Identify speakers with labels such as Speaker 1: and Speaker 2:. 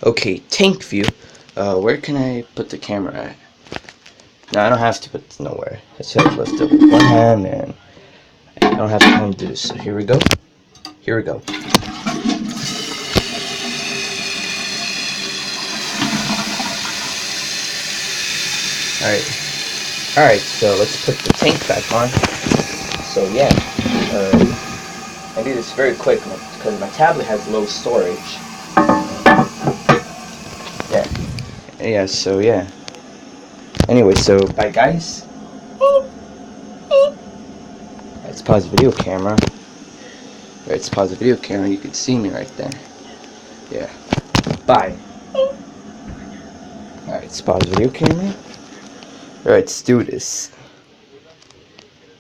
Speaker 1: Okay, tank view. Where can I put the camera at? No, I don't have to put it nowhere. I just have to lift it with one hand, and I don't have time to do this. So here we go. Here we go. Alright, so let's put the tank back on. So yeah, I do this very quick because my tablet has low storage. So yeah. Anyway, so bye guys. Let's pause the video camera. Let's pause the video camera. You can see me right there. Yeah. Bye. Alright, let's pause the video camera. Alright, let's do this.